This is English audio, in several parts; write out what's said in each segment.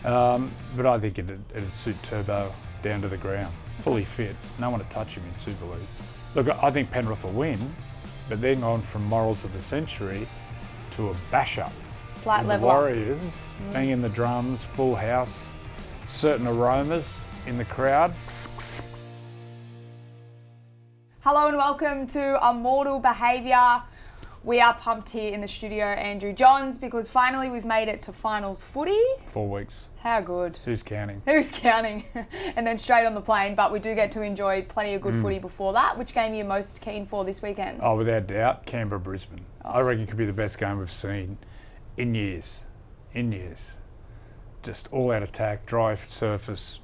But I think it'd suit Turbo down to the ground, fully fit. No one to touch him in Super League. Look, I think Penrith will win, but they're gone from morals of the century to a bash-up. Slight The level. Warriors banging the drums, full house, certain aromas in the crowd. Hello and welcome to Immortal Behaviour. We are pumped here in the studio, Andrew Johns, because finally we've made it to finals footy. 4 weeks. How good. Who's counting? Who's counting? And then straight on the plane, but we do get to enjoy plenty of good footy before that. Which game are you most keen for this weekend? Oh, without doubt, Canberra-Brisbane. I reckon it could be the best game we've seen in years. Just all-out attack, dry surface,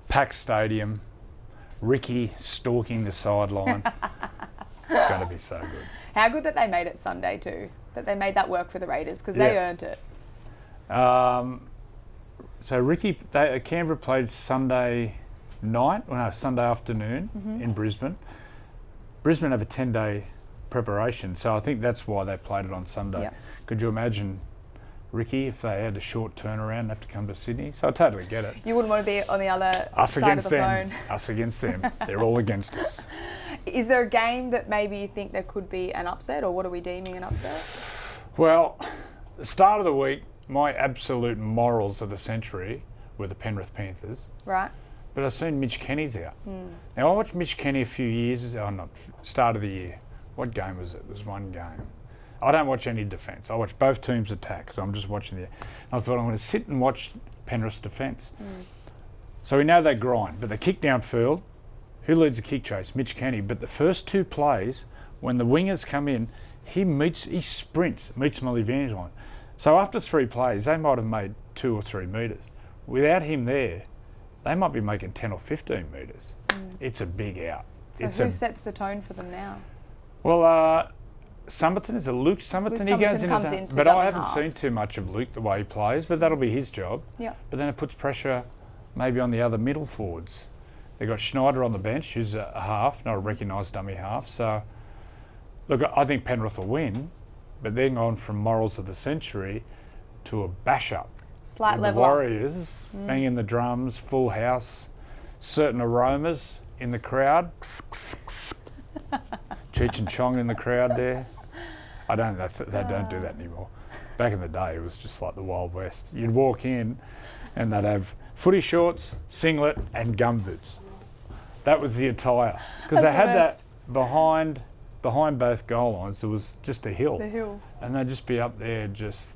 packed stadium, Ricky stalking the sideline. It's going to be so good. How good that they made it Sunday too. That they made that work for the Raiders, because they earned it. So Ricky, Canberra played Sunday afternoon in Brisbane. Brisbane have a 10-day preparation, so I think that's why they played it on Sunday. Yep. Could you imagine Ricky if they had a short turnaround and have to come to Sydney? So I totally get it. You wouldn't want to be on the other Us side against of the them. phone. Us against them. They're all against us. Is there a game that maybe you think there could be an upset, or what are we deeming an upset? Well, the start of the week, my absolute morals of the century were the Penrith Panthers. Right. But I've seen Mitch Kenny's out. Now, I watched Mitch Kenny a few years ago, start of the year. What game was it? It was one game. I don't watch any defence. I watch both teams attack, so I'm just watching and I thought I'm going to sit and watch Penrith's defence. So we know they grind, but they kick downfield. Who leads the kick chase? Mitch Kenny. But the first two plays, when the wingers come in, he sprints, meets them on the advantage line. So after 3 plays, they might have made 2 or 3 metres. Without him there, they might be making 10 or 15 metres. It's a big out. So who sets the tone for them now? Well, Summerton, is it Luke Summerton? Luke He goes comes into into but dummy I haven't half. seen too much of Luke the way he plays, but that'll be his job. Yeah. But then it puts pressure maybe on the other middle forwards. They've got Schneider on the bench, who's a half, not a recognised dummy half. So, look, I think Penrith will win, but they're gone from morals of the century to a bash-up. Slight The level. Warriors banging the drums, full house, certain aromas in the crowd. Cheech and Chong in the crowd there. They don't do that anymore. Back in the day, it was just like the Wild West. You'd walk in and they'd have footy shorts, singlet and gumboots. That was the attire. Because they had that behind both goal lines, there was just a hill. The hill. And they'd just be up there just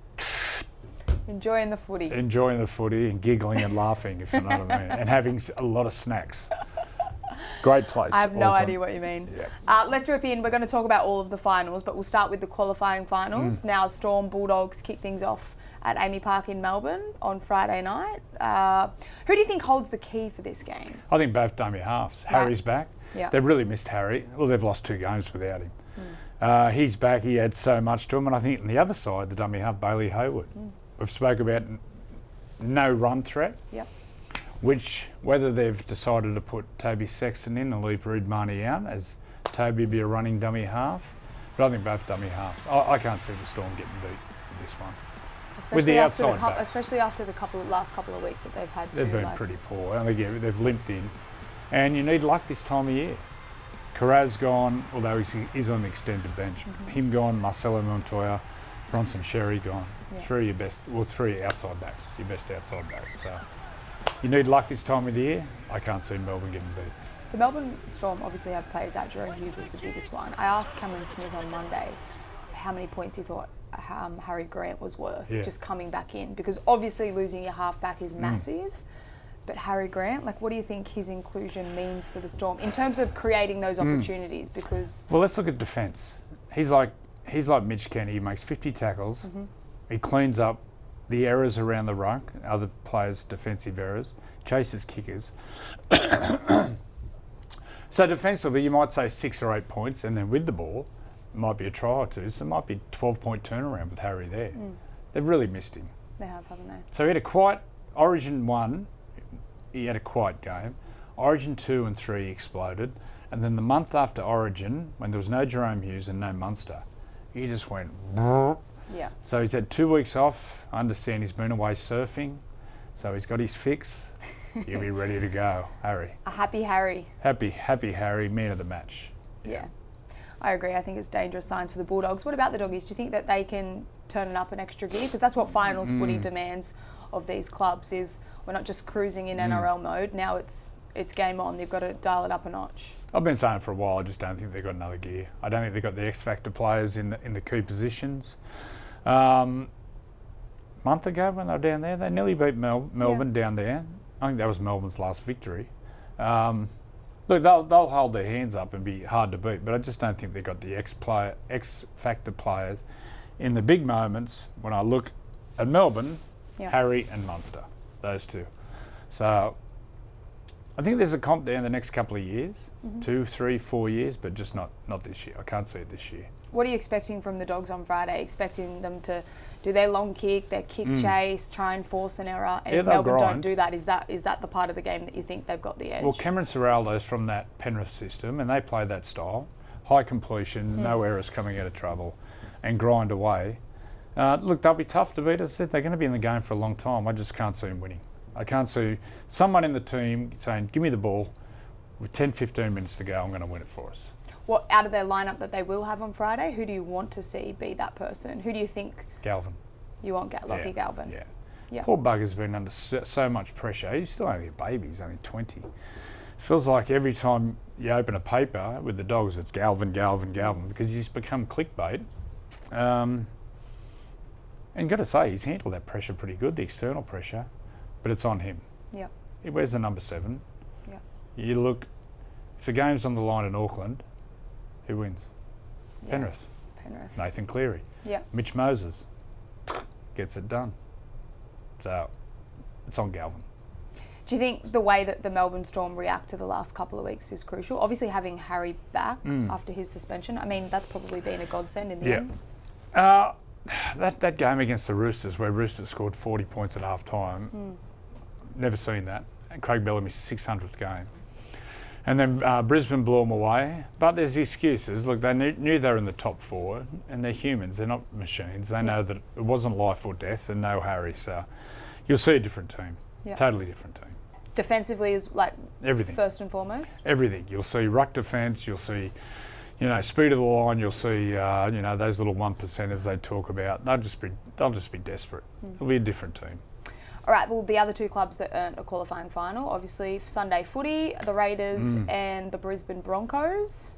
Enjoying the footy. enjoying the footy and giggling and laughing, if you know what I mean, and having a lot of snacks. Great place. I have no all time. idea what you mean. Yeah. Let's rip in. We're going to talk about all of the finals, but we'll start with the qualifying finals. Now, Storm Bulldogs kick things off at Amy Park in Melbourne on Friday night. Who do you think holds the key for this game? I think both dummy halves. Harry's back. Yeah. They've really missed Harry. Well, they've lost 2 games without him. He's back. He adds so much to him. And I think on the other side, the dummy half, Bailey Hayward. We've spoke about no run threat. Yep. Which, whether they've decided to put Toby Sexton in and leave Reid Marnie out, as Toby be a running dummy half, but I think both dummy halves. I can't see the Storm getting beat in this one. Especially after after the outside backs. Especially after the last couple of weeks that they've had. They've been pretty poor. I think they've limped in. And you need luck this time of year. Carraz gone, although he's on the extended bench. Him gone, Marcelo Montoya, Bronson Sherry gone. Yeah. 3 outside backs, your best outside backs. So you need luck this time of the year. I can't see Melbourne getting beat. The Melbourne Storm obviously have players out. Jerome Hughes is the biggest one. I asked Cameron Smith on Monday how many points he thought Harry Grant was worth just coming back in, because obviously losing your halfback is massive. But Harry Grant, what do you think his inclusion means for the Storm in terms of creating those opportunities? Because well, let's look at defence. He's like Mitch Kenny. He makes 50 tackles. He cleans up the errors around the ruck, other players' defensive errors, chases kickers. So defensively, you might say 6 or 8 points, and then with the ball, it might be a try or two. So it might be a 12-point turnaround with Harry there. They've really missed him. they have, haven't they? So he had a quiet Origin 1. He had a quiet game. Origin 2 and 3 exploded, and then the month after Origin, when there was no Jerome Hughes and no Munster, he just went. Yeah. So he's had 2 weeks off. I understand he's been away surfing. So he's got his fix. He'll be ready to go, Harry. A happy Harry. Happy Harry, man of the match. Yeah. I agree. I think it's dangerous signs for the Bulldogs. What about the Doggies? Do you think that they can turn it up an extra gear? Because that's what finals footy demands of these clubs is we're not just cruising in NRL mode. Now it's game on. You've got to dial it up a notch. I've been saying it for a while. I just don't think they've got another gear. I don't think they've got the X Factor players in the key positions. Month ago when they were down there, they nearly beat Melbourne down there. I think that was Melbourne's last victory. Look, they'll hold their hands up and be hard to beat, but I just don't think they've got the X Factor players in the big moments. When I look at Melbourne, Harry and Munster, those two. So I think there's a comp there in the next couple of years, 2, 3, 4 years, but just not this year. I can't see it this year. What are you expecting from the Dogs on Friday? Expecting them to do their long kick, their kick chase, try and force an error? And if Melbourne don't do that, is that the part of the game that you think they've got the edge? Well, Cameron Ciraldo's from that Penrith system, and they play that style. High completion, no errors coming out of trouble, and grind away. Look, they'll be tough to beat. As I said, they're going to be in the game for a long time. I just can't see them winning. I can't see someone in the team saying, give me the ball, with 10, 15 minutes to go, I'm going to win it for us. What, out of their lineup that they will have on Friday, who do you want to see be that person? Who do you think? Galvin. You want Lockie Galvin? Yeah. Poor bugger's been under so much pressure. He's still only a baby. He's only 20. Feels like every time you open a paper with the Dogs, it's Galvin, because he's become clickbait. And got to say, he's handled that pressure pretty good, the external pressure, but it's on him. Yeah. He wears the number 7. Yeah. You look, if the game's on the line in Auckland, who wins? Yeah. Penrith. Nathan Cleary. Yeah. Mitch Moses gets it done. So it's on Galvin. Do you think the way that the Melbourne Storm react to the last couple of weeks is crucial? Obviously having Harry back after his suspension, I mean, that's probably been a godsend in the end. That game against the Roosters, where Roosters scored 40 points at half time, never seen that. And Craig Bellamy's 600th game. And then Brisbane blew them away. But there's the excuses. Look, they knew they were in the top 4, and they're humans. They're not machines. They know that it wasn't life or death, and no Harry. So you'll see a different team. Totally different team. Defensively is like everything. First and foremost? Everything. You'll see ruck defence. You'll see, speed of the line. You'll see, those little 1%ers they talk about. They'll just be desperate. It'll be a different team. All right, well, the other two clubs that earned a qualifying final, obviously Sunday footy, the Raiders and the Brisbane Broncos.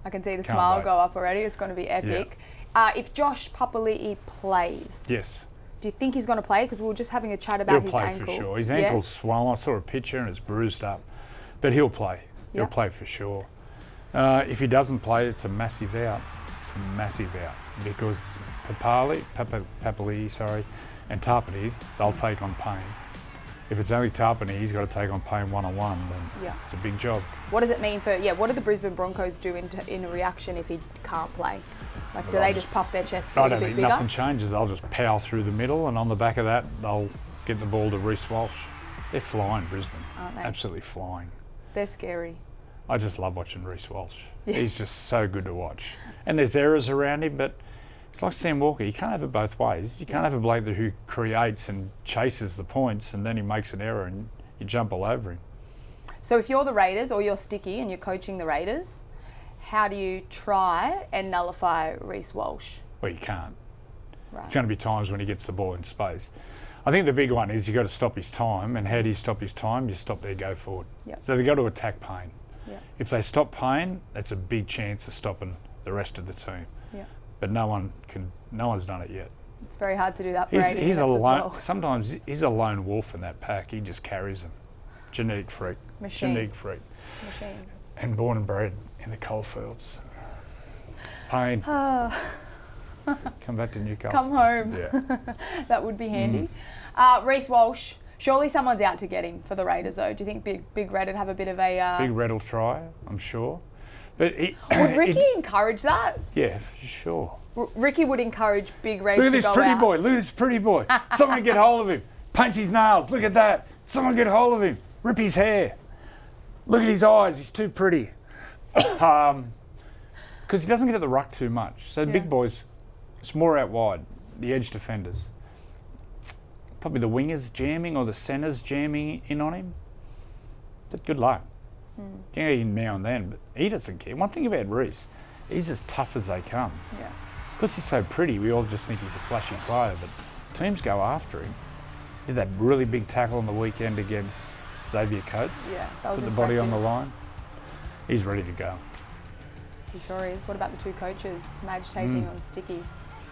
I can see the smile go up already. It's going to be epic. Yeah. If Josh Papali'i plays, yes, do you think he's going to play? Because we were just having a chat about his ankle. He'll play for sure. His ankle's swollen. I saw a picture and it's bruised up. But he'll play. He'll play for sure. If he doesn't play, it's a massive out. It's a massive out. Because Papali'i, and Tarpany, they'll take on Payne. If it's only Tarpany, he's got to take on Payne one-on-one, then it's a big job. What does it mean for, what do the Brisbane Broncos do in reaction if he can't play? Like, do they just puff their chests a little bit bigger? Nothing changes. They'll just power through the middle, and on the back of that, they'll get the ball to Reece Walsh. They're flying, Brisbane. Aren't they? Absolutely flying. They're scary. I just love watching Reece Walsh. Yeah. He's just so good to watch. And there's errors around him, but it's like Sam Walker. You can't have it both ways. You can't have a bloke who creates and chases the points and then he makes an error and you jump all over him. So if you're the Raiders or you're Sticky and you're coaching the Raiders, how do you try and nullify Reece Walsh? Well, you can't. Right. It's going to be times when he gets the ball in space. I think the big one is you've got to stop his time. And how do you stop his time? You stop their go forward. Yep. So they've got to attack Payne. Yep. If they stop Payne, that's a big chance of stopping the rest of the team. Yep. But no one's done it yet. It's very hard to do that for 80 minutes as well. Sometimes he's a lone wolf in that pack. He just carries them. Genetic freak. Machine. Genetic freak. Machine. And born and bred in the coalfields. Payne. Come back to Newcastle. Come home. Yeah. That would be handy. Reece Walsh. Surely someone's out to get him for the Raiders, though. Do you think Big Red would have a bit of a... Big Red will try, I'm sure. But would Ricky encourage that? Yeah, for sure. Ricky would encourage Big Red to go out. Look at this pretty boy. Someone get hold of him. Punch his nails. Look at that. Someone get hold of him. Rip his hair. Look at his eyes. He's too pretty. Because he doesn't get at the ruck too much. So the big boys, it's more out wide, the edge defenders. probably the wingers jamming or the centres jamming in on him, but good luck. You know, now and then, but he doesn't care. One thing about Reece, he's as tough as they come. Yeah. Because he's so pretty, we all just think he's a flashy player, but teams go after him. Did that really big tackle on the weekend against Xavier Coates. Yeah, that was Put the impressive. body on the line. He's ready to go. He sure is. What about the two coaches? Madge taking on Sticky.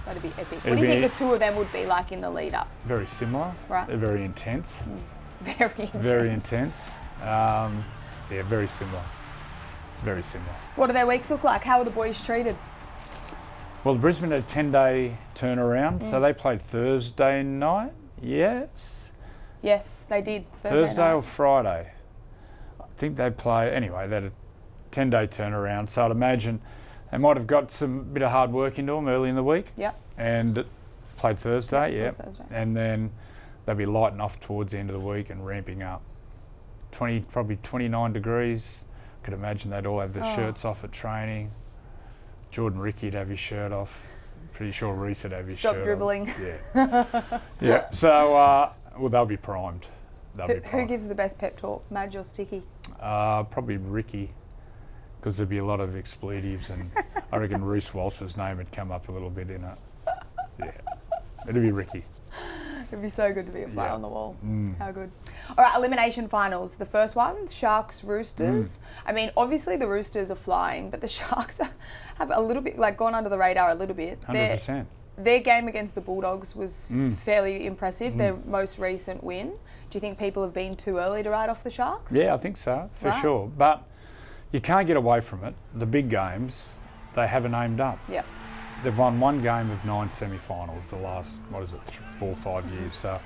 That'd be epic. It'd What do you be- think the two of them would be like in the lead up? Very similar. Right. They're very intense. Very intense. Very intense. Yeah, very similar. Very similar. What do their weeks look like? How are the boys treated? Well, the Brisbane had a 10-day turnaround, so they played Thursday night. Yes. Yes, they did. Thursday night. or Friday. I think they play. Anyway, they had a 10-day turnaround, so I'd imagine they might have got some bit of hard work into them early in the week. Yep. And played Thursday, Yeah, yeah. Thursday. And then they'll be lighting off towards the end of the week and ramping up. Probably 29 degrees. Could imagine they'd all have their shirts off at training. Jordan Ricky'd have his shirt off. Pretty sure Reece would have his Stop shirt dribbling. on. Yeah. Yeah. So, well, they'll be primed. Who gives the best pep talk, Madge or Sticky? Probably Ricky, because there'd be a lot of expletives, and I reckon Reece Walsh's name would come up a little bit in it. Yeah. It'd be Ricky. It'd be so good to be a fly Yeah. on the wall. How good. All right, elimination finals. The first one, Sharks, Roosters. I mean, obviously the Roosters are flying, but the Sharks have a little bit, like, gone under the radar a little bit. 100%. Their game against the Bulldogs was fairly impressive, their most recent win. Do you think people have been too early to write off the Sharks? Yeah, I think so, for Right. sure. But you can't get away from it. The big games, they haven't aimed up. Yeah. They've won one game of 9 semi-finals the last, 4 or 5 years. So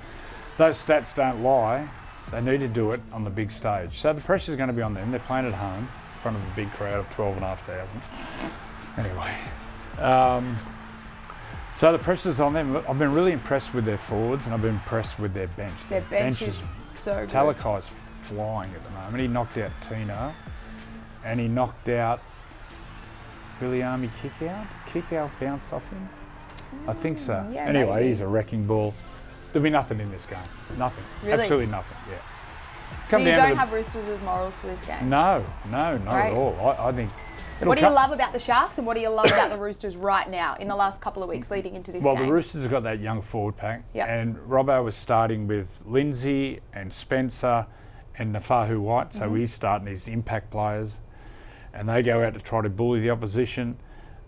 those stats don't lie. They need to do it on the big stage. So the pressure's going to be on them. They're playing at home in front of a big crowd of 12,500. Anyway. So the pressure's on them. I've been really impressed with their forwards, and I've been impressed with their bench. Their bench is so good. Talakai's flying at the moment. He knocked out Tino, and he knocked out Billy Army kick out bounced off him. I think so. yeah, anyway, maybe. he's a wrecking ball. There'll be nothing in this game. Nothing. Really? Absolutely nothing. Yeah. So you down to don't the- have Roosters as morals for this game? No, not Right. at all. I think. What do you love about the Sharks and what do you love about the Roosters right now in the last couple of weeks leading into this Well, game? the Roosters have got that young forward pack, Yep. and Robbo was starting with Lindsay and Spencer and Nafahu White, so he's starting his impact players, and they go out to try to bully the opposition,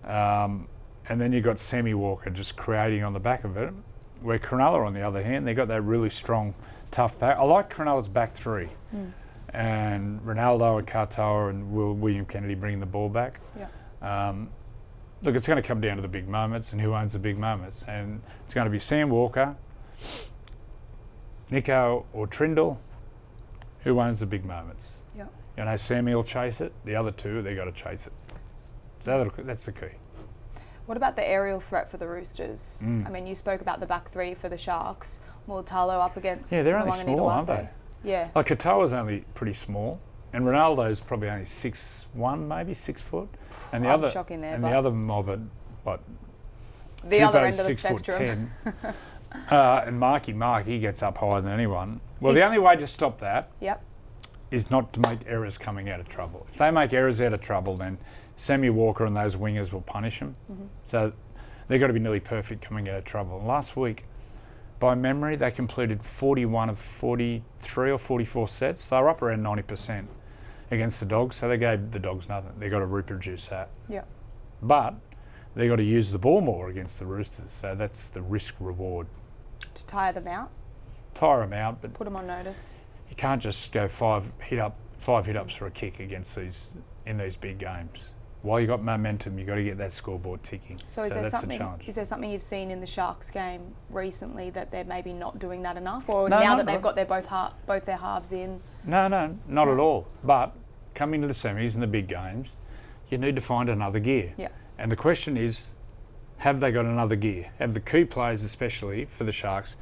and then you've got Sammy Walker just creating on the back of it, where Cronulla, on the other hand, they got that really strong, tough back. I like Cronulla's back three, and Ronaldo and Katoa and William Kennedy bringing the ball back. Yeah. Look, it's going to come down to the big moments and who owns the big moments. And it's going to be Sam Walker, Nico or Trindle, who owns the big moments. Yeah. You know, Sammy will chase it. The other two, they've got to chase it. So that's the key. What about the aerial threat for the Roosters? I mean, you spoke about the back three for the Sharks. Mulatalo up against Yeah, they're only Mwanga small, aren't Nitalase. they? Yeah. Like Katoa's only pretty small, and Ronaldo's probably only 6'1", maybe 6 foot. And the I'm other, shocking there, and but- the other mob at what? The other Tupou's end of the 6'10". spectrum. And Mark, he gets up higher than anyone. Well, the only way to stop that Yep. is not to make errors coming out of trouble. If they make errors out of trouble, then Sammy Walker and those wingers will punish them. So they've got to be nearly perfect coming out of trouble. And last week, by memory, they completed 41 of 43 or 44 sets. They were up around 90% against the Dogs, so they gave the Dogs nothing. They've got to reproduce that. Yep. But they've got to use the ball more against the Roosters, so that's the risk-reward. To tire them out, Tire them out, but put them on notice. you can't just go five hit-ups for a kick against in these big games. While you got momentum, you got to get that scoreboard ticking. So is there that's the something? challenge. Is there something you've seen in the Sharks game recently that they're maybe not doing that enough, or No, now not that at they've all. got both their halves in? No, not at all. But coming to the semis and the big games, you need to find another gear. Yeah. And the question is, have they got another gear? Have the key players, especially for the Sharks,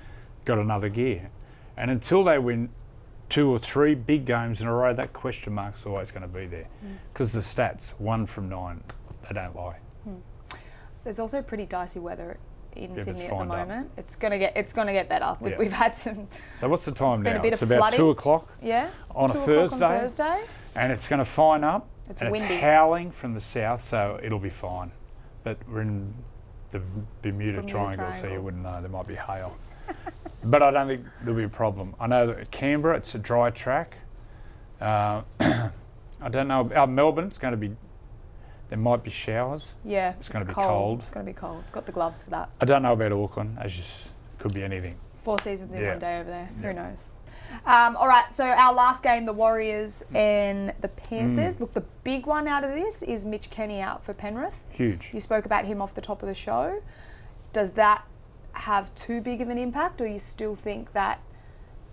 got another gear? And until they win 2 or 3 big games in a row, that question mark's always going to be there. Because the stats, 1 from 9, they don't lie. There's also pretty dicey weather in Yeah, Sydney it's at the fined up. moment. It's gonna get better. Yeah. We've had some. So what's the time been now? a bit It's of about flooding. 2 o'clock Yeah. on a 2 o'clock Thursday, on Thursday. and it's going to fine up. It's and windy. It's howling from the south, so it'll be fine. But we're in the Bermuda Triangle, so you wouldn't know. There might be hail. But I don't think there'll be a problem. I know that at Canberra, it's a dry track. I don't know. Melbourne, it's going to be. There might be showers. Yeah, It's going to be cold. It's going to be cold. Got the gloves for that. I don't know about Auckland. Could be anything. 4 seasons in Yeah. one day over there. Yeah. Who knows? All right, so our last game, the Warriors and the Panthers. Look, the big one out of this is Mitch Kenny out for Penrith. Huge. You spoke about him off the top of the show. Does that have too big of an impact, or you still think that,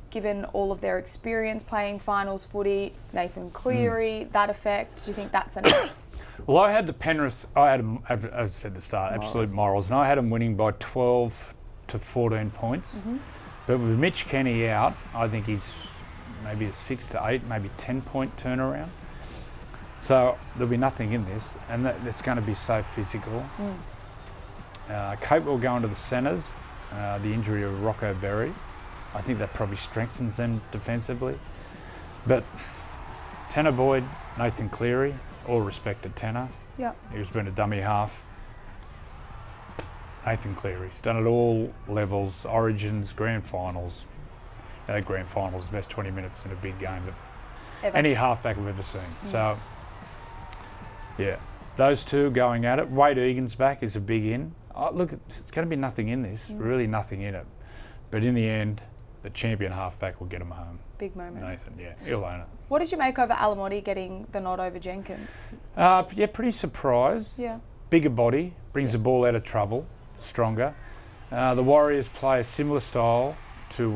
given all of their experience playing finals footy, Nathan Cleary, that effect, do you think that's enough? Well, I had the Penrith. I had them, as I said at the start, absolute morals, and I had them winning by 12 to 14 points. But with Mitch Kenny out, I think he's maybe a 6 to 8, maybe 10-point turnaround. So there'll be nothing in this, and it's going to be so physical. Cape will go into the centres. The injury of Rocco Berry, I think that probably strengthens them defensively. But Tanner Boyd, Nathan Cleary, all respect to Tanner. Yeah. He's been a dummy half. Nathan Cleary, he's done it all levels, origins, grand finals. Grand finals, best 20 minutes in a big game that Ever. any halfback I've ever seen. So, yeah, those two going at it. Wade Egan's back is a big in. Look, it's going to be nothing in this, really nothing in it. But in the end, the champion halfback will get him home. Big moments. Nathan, yeah, he'll own it. What did you make over Alamotti getting the nod over Jenkins? Yeah, pretty surprised. Yeah. Bigger body, brings the ball out of trouble, stronger. The Warriors play a similar style to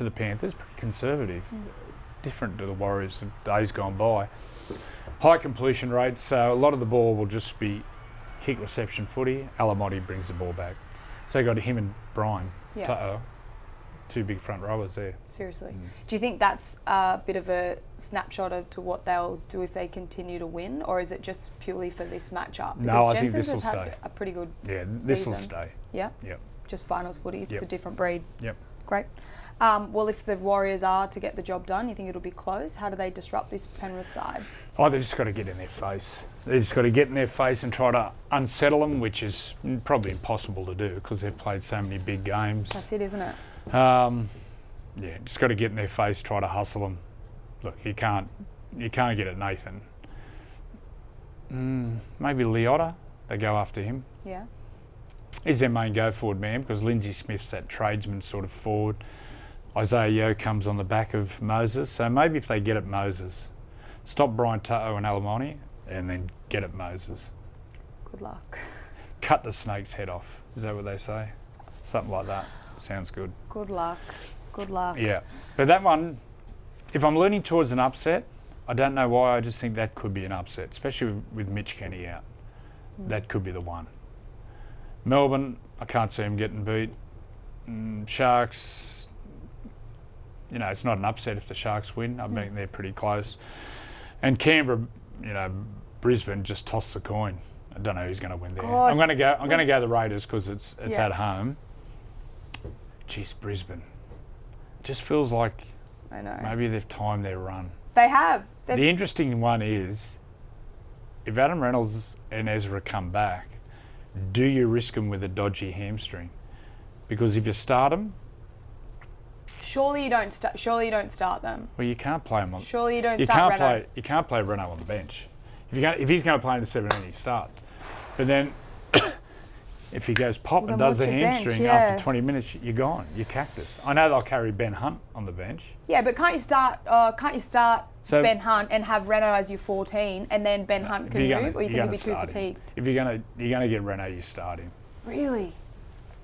the Panthers, pretty conservative, different to the Warriors of days gone by. High completion rates, so a lot of the ball will just be kick reception footy. Alamotti brings the ball back. So you got him and Brian, two big front rowers there. Seriously. Do you think that's a bit of a snapshot of to what they'll do if they continue to win, or is it just purely for this matchup? No, I think Jensen's this will has had stay. a pretty good This will season. stay. Yeah? Yep. Just finals footy, it's Yep. a different breed. Yep. Great. Well, if the Warriors are to get the job done, you think it'll be close? How do they disrupt this Penrith side? Oh, they just got to get in their face. They just got to get in their face and try to unsettle them, which is probably impossible to do because they've played so many big games. That's it, isn't it? Yeah, just got to get in their face, try to hustle them. Look, you can't get at Nathan. Maybe Leota, they go after him. Yeah. He's their main go-forward man because Lindsay Smith's that tradesman sort of forward. Isaiah Yeo comes on the back of Moses. So maybe if they get at Moses, stop Brian To'o and Alamotti and then get at Moses. Good luck. Cut the snake's head off. Is that what they say? Something like that. Sounds good. Good luck. Good luck. Yeah. But that one, if I'm leaning towards an upset, I don't know why, I just think that could be an upset, especially with Mitch Kenny out. That could be the one. Melbourne, I can't see him getting beat. Sharks, it's not an upset if the Sharks win. I mean, they're pretty close. And Canberra, Brisbane just toss the coin. I don't know who's going to win there. Gosh. I'm going to go the Raiders because it's Yeah. at home. Jeez, Brisbane. Just feels like I know. maybe they've timed their run. They have. The interesting one is, if Adam Reynolds and Ezra come back, do you risk them with a dodgy hamstring? Because if you start them, Surely you don't start them. well, you can't play them on. Surely you don't You start can't Renault. You can't play Renault on the bench. If he's going to play in the 17, he starts. But then, if he goes pop Well, and then does the what's your bench? hamstring Yeah. after 20 minutes, you're gone. You're cactus. I know they'll carry Ben Hunt on the bench. Yeah, but can't you start So- Ben Hunt and have Renault as your 14, and then Ben Hunt If can you're move, gonna- or you think you're he'll be gonna too start him. fatigued? If you're gonna get Renault, you start him. Really?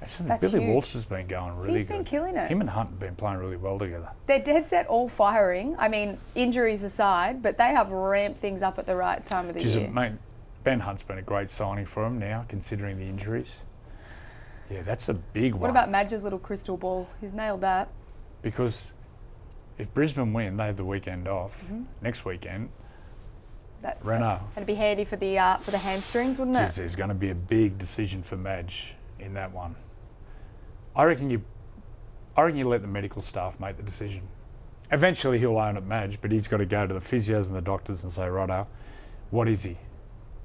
That's Billy huge. Walsh has been going really He's good. been killing it. Him and Hunt have been playing really well together. They're dead set all firing. I mean, injuries aside, but they have ramped things up at the right time of the year. Mate, Ben Hunt's been a great signing for him now, considering the injuries. Yeah, that's a big one. What about Madge's little crystal ball? He's nailed that. Because if Brisbane win, they have the weekend off. Next weekend, Renault. It'd be handy for the hamstrings, wouldn't it? There's going to be a big decision for Madge in that one. I reckon you let the medical staff make the decision. Eventually he'll own it, Madge, but he's got to go to the physios and the doctors and say, righto, what is he?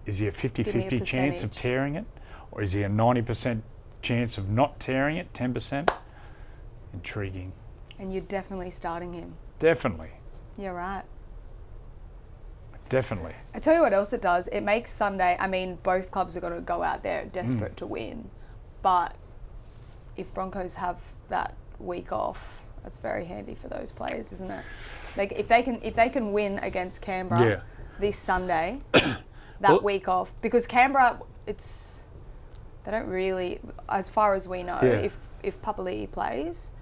Is he a 50-50 chance of tearing it? Or is he a 90% chance of not tearing it, 10%? Intriguing. And you're definitely starting him. Definitely. You're right. Definitely. I tell you what else it does. It makes Sunday, I mean, both clubs are going to go out there desperate to win. But if Broncos have that week off, that's very handy for those players, isn't it? Like if they can win against Canberra this Sunday, that week off, because Canberra, they don't really, as far as we know, if Papali'i plays,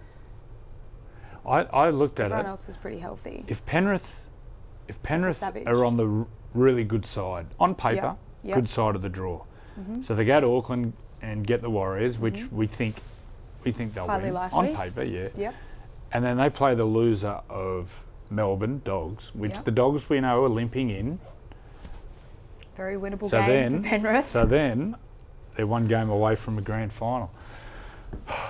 I looked at everyone it. else is pretty healthy. If Penrith are on the really good side, on paper, good side of the draw. So they go to Auckland and get the Warriors, which we think they'll Highly win. likely. On paper, Yep. And then they play the loser of Melbourne Dogs, which the Dogs we know are limping in. Very winnable game for Penrith. So then they're one game away from a grand final.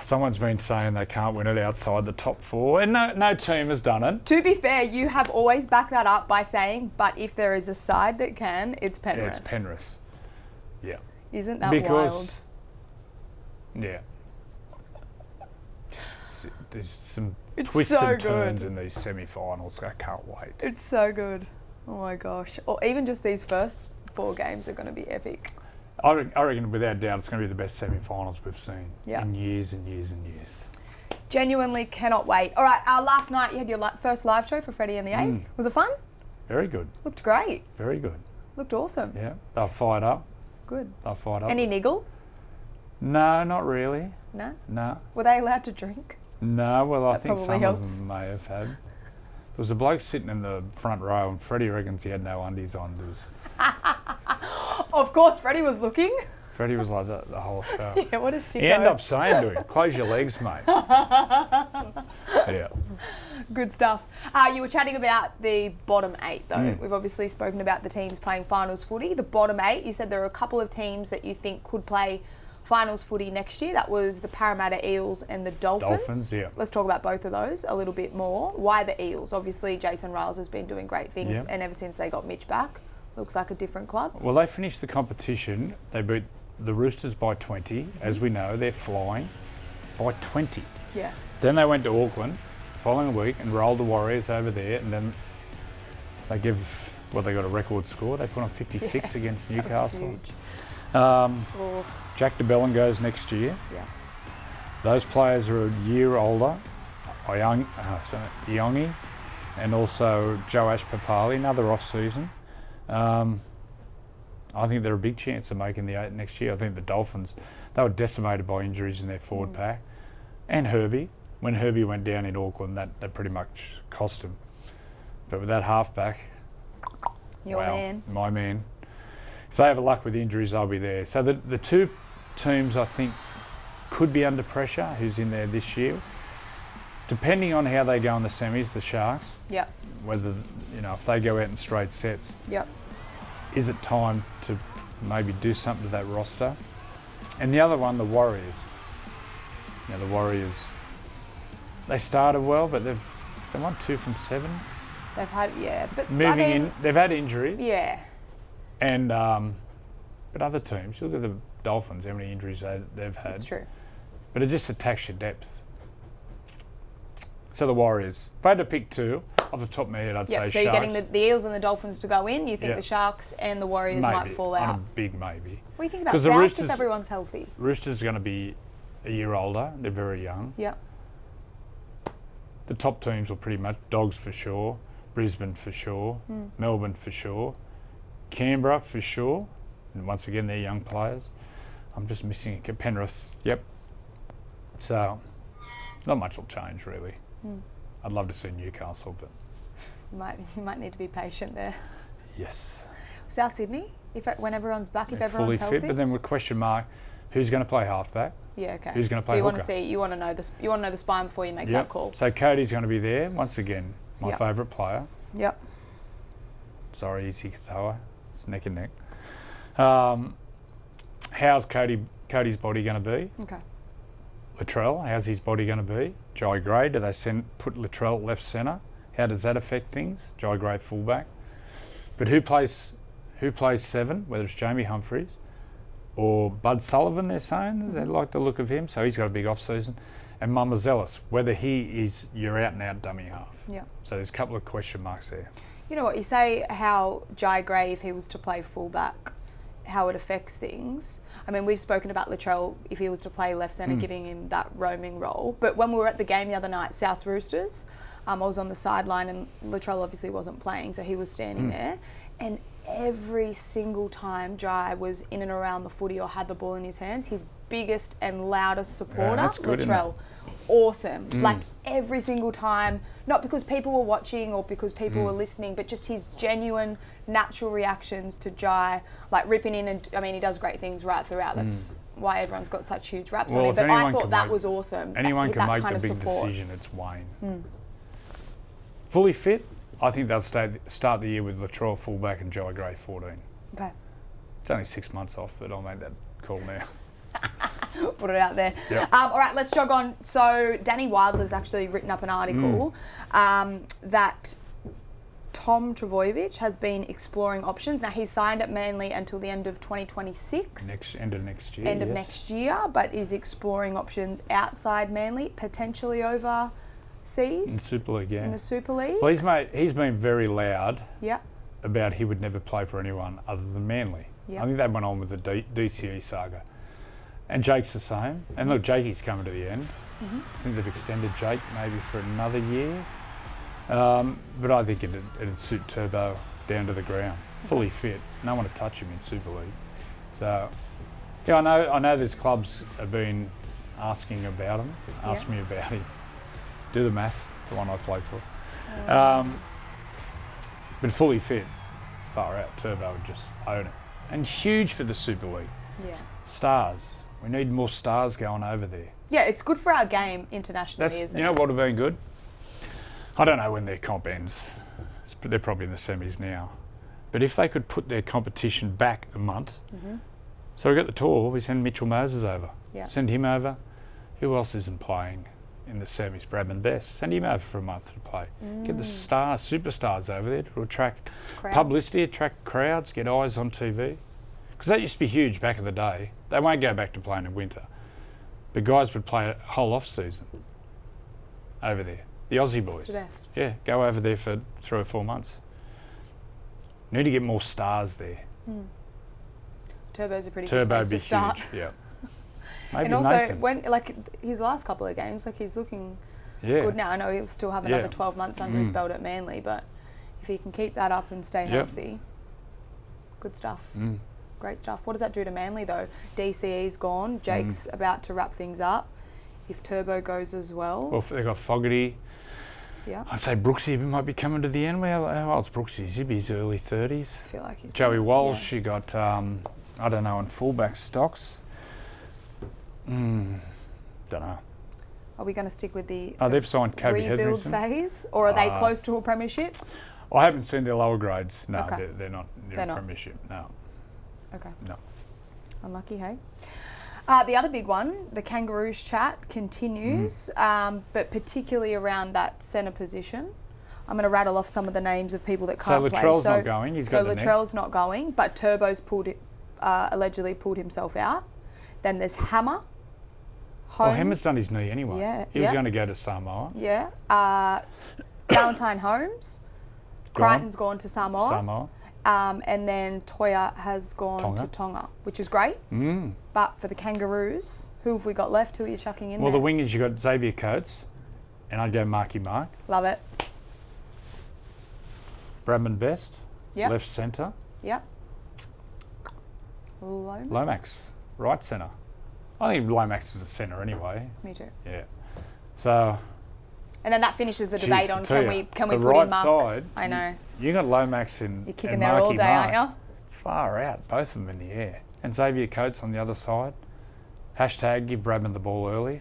Someone's been saying they can't win it outside the top four, and no team has done it. To be fair, you have always backed that up by saying, but if there is a side that can, it's Penrith. Yeah, it's Penrith. Yeah. Isn't that wild? Yeah. There's some It's twists so and turns good. in these semi-finals. I can't wait. It's so good. Oh my gosh. Or even just these first 4 games are going to be epic. I reckon without doubt it's going to be the best semi-finals we've seen in years and years and years. Genuinely cannot wait. All right, last night you had your first live show for Freddie and the Eighth. Was it fun? Very good. Looked great. Very good. Looked awesome. Yeah, they're fired up. Good. They're fired up. Any niggle? No, not really. No? No. Were they allowed to drink? No, well, I That think probably some helps. of them may have had. There was a bloke sitting in the front row, and Freddie reckons he had no undies on. Of course, Freddie was looking. Freddie was like the whole show. Yeah, what a sicko. He ended up saying to him, close your legs, mate. Yeah. Good stuff. You were chatting about the bottom 8, though. We've obviously spoken about the teams playing finals footy. The bottom 8, you said there are a couple of teams that you think could play finals footy next year. That was the Parramatta Eels and the Dolphins. Dolphins, yeah. Let's talk about both of those a little bit more. Why the Eels? Obviously, Jason Riles has been doing great things, and ever since they got Mitch back, looks like a different club. Well, they finished the competition. They beat the Roosters by 20. As we know, they're flying by 20. Yeah. Then they went to Auckland following week and rolled the Warriors over there, and then they they got a record score. They put on 56 against Newcastle. Huge. Jack DeBellin goes next year. Yeah. Those players are a year older. Iongi and also Joash Papali, another off-season. I think they're a big chance of making the 8 next year. I think the Dolphins, they were decimated by injuries in their forward pack. And Herbie. When Herbie went down in Auckland, that pretty much cost him. But with that halfback, my man. If they have luck with injuries, they'll be there. So the 2 teams I think could be under pressure, who's in there this year. Depending on how they go in the semis, the Sharks. Yep. Whether, if they go out in straight sets. Yep. Is it time to maybe do something to that roster? And the other one, the Warriors. The Warriors, they started well, but they won 2 from 7. They've had, but they've had injuries. Yeah. And but other teams, you look at the Dolphins, how many injuries they've had. That's true. But it just attacks your depth. So the Warriors, if I had to pick 2 off the top of my head, I'd say Sharks. So you're getting the Eels and the Dolphins to go in. You think the Sharks and the Warriors might fall out? On a big maybe. What do you think about South if everyone's healthy? Roosters are going to be a year older. They're very young. Yeah. The top teams will pretty much, Dogs for sure, Brisbane for sure, Melbourne for sure, Canberra for sure, and once again they're young players. I'm just missing Penrith, So, not much will change really. I'd love to see Newcastle, but... You might need to be patient there. Yes. South Sydney, when everyone's back, if everyone's fully healthy? fit, but then with question mark, who's going to play halfback? Yeah, okay. Who's going to play hooker? So you want to know the spine before you make that call. So Cody's going to be there, once again, my favourite player. Yep. Sorry, Isi Katoa. It's neck and neck. How's Cody Cody's body going to be? Okay. Latrell, how's his body going to be? Jai Gray, do they put Latrell left centre? How does that affect things? Jai Gray fullback. But who plays 7, whether it's Jamie Humphries or Bud Sullivan, they're saying? They like the look of him, so he's got a big off-season. And Mamazelis, whether he is your out-and-out dummy half. Yeah. So there's a couple of question marks there. You know what, you say how Jai Gray, if he was to play fullback, how it affects things. I mean, we've spoken about Latrell, if he was to play left centre, giving him that roaming role. But when we were at the game the other night, South Roosters, I was on the sideline and Latrell obviously wasn't playing, so he was standing there. And every single time Jai was in and around the footy or had the ball in his hands, his biggest and loudest supporter, that's good, Latrell. Awesome. Like every single time, not because people were watching or because people were listening, but just his genuine, natural reactions to Jai, like ripping in, and I mean, he does great things right throughout. That's why everyone's got such huge raps on him. But I thought that was awesome. Anyone can make the big decision, it's Wayne. Fully fit, I think they'll start the year with Latrell fullback and Jai Gray 14. Okay. It's only 6 months off, but I'll make that call now. Put it out there. Yep. All right, let's jog on. So Danny Wilder's actually written up an article that Tom Trbojevic has been exploring options. Now, he's signed at Manly until the end of 2026. End of next year. End of next year, but is exploring options outside Manly, potentially overseas. In Super League, yeah. In the Super League. Well, he's been very loud Yeah. about he would never play for anyone other than Manly. Yeah. I think that went on with the DCE saga. And Jake's the same. And look, Jakey's coming to the end. I think they've extended Jake maybe for another year. But I think it'd suit Turbo down to the ground. Fully fit. No one to touch him in Super League. So, yeah, I know there's clubs have been asking about him. Ask me about him. Do the math, the one I played for. But fully fit, far out. Turbo would just own it. And huge for the Super League. Yeah. Stars. We need more stars going over there. Yeah, it's good for our game internationally, isn't it? You know what would have been good? I don't know when their comp ends. They're probably in the semis now. But if they could put their competition back a month. So we got the tour, we send Mitchell Moses over. Yeah. Send him over. Who else isn't playing in the semis? Bradman Best. Send him over for a month to play. Get the superstars over there to attract publicity, attract crowds, get eyes on TV. Because that used to be huge back in the day. They won't go back to playing in winter. But guys would play a whole off-season over there. The Aussie boys. It's the best. Yeah, go over there for 3 or 4 months. Need to get more stars there. Turbo's a pretty good Turbo place be to start. huge, yeah. Maybe And also, Nathan. when his last couple of games, he's looking good now. I know he'll still have another 12 months under his belt at Manly, but if he can keep that up and stay healthy, good stuff. Great stuff. What does that do to Manly, though? DCE's gone. Jake's about to wrap things up. If Turbo goes as well. Well, they've got Fogarty. Yeah. I'd say Brooksy might be coming to the end. How old's Brooksy? Is he in his early 30s? I feel like he's... Joey Walsh, you got, I don't know, on fullback stocks. Don't know. Are we going to stick with the they've signed Kobe rebuild Hetherington. phase? Or are they close to a premiership? I haven't seen their lower grades. No, Okay. they're not near They're a not. premiership. No. Okay. No. Unlucky, hey? The other big one, the Kangaroos chat continues, but particularly around that centre position. I'm going to rattle off some of the names of people that can't play. Latrell's not going. He's got the neck. Latrell's not going, but Turbo's allegedly pulled himself out. Then there's Hammer. Holmes. Well, Hammer's done his knee anyway. Yeah, He was going to go to Samoa. Yeah. Valentine Holmes. Crichton's gone to Samoa. And then Toya has gone to Tonga, which is great. But for the Kangaroos, who have we got left? Who are you chucking in there? Well, the wingers, you got Xavier Coates, and I'd go Marky Mark. Love it. Bradman Best, Yep. left centre. Yep. Lomax. Lomax, right centre. I think Lomax is a centre anyway. Me too. Yeah. So. And then that finishes the debate on can we put the in right Mark? side. I know. You got Lomax and You're kicking and there all Marky day, Mark. aren't you? Far out, both of them in the air. And Xavier Coates on the other side. Hashtag give Bradman the ball early.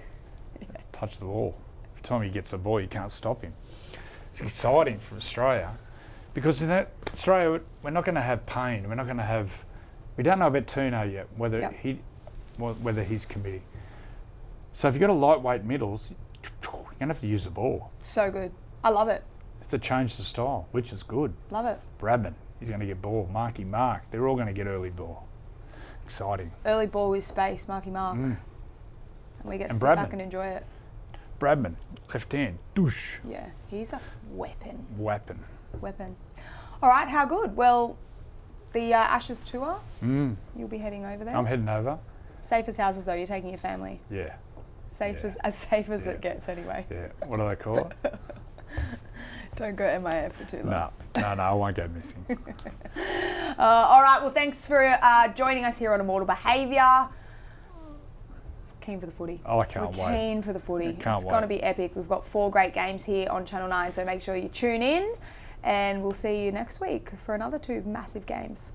Touch the ball. Every time he gets the ball, you can't stop him. It's exciting for Australia because in Australia we're not going to have pain. We're not going to have. We don't know about Tino yet. Whether whether he's committing. So if you've got a lightweight middles, you're going to have to use the ball. So good. I love it. Have to change the style, which is good. Love it. Bradman, he's going to get ball. Marky Mark, they're all going to get early ball. Exciting. Early ball with space, Marky Mark. And we get to sit back and enjoy it. Bradman, left hand, douche. Yeah, he's a weapon. Weapon. All right, how good? Well, the Ashes tour, you'll be heading over there. I'm heading over. Safest houses though, you're taking your family. Yeah. As safe as it gets anyway. Yeah. What do they call it? Don't go MIA for too long. No, I won't go missing. All right, well, thanks for joining us here on Immortal Behaviour. Keen for the footy. Oh, I can't wait. Keen for the footy. It's going to be epic. We've got 4 great games here on Channel 9, so make sure you tune in, and we'll see you next week for another 2 massive games.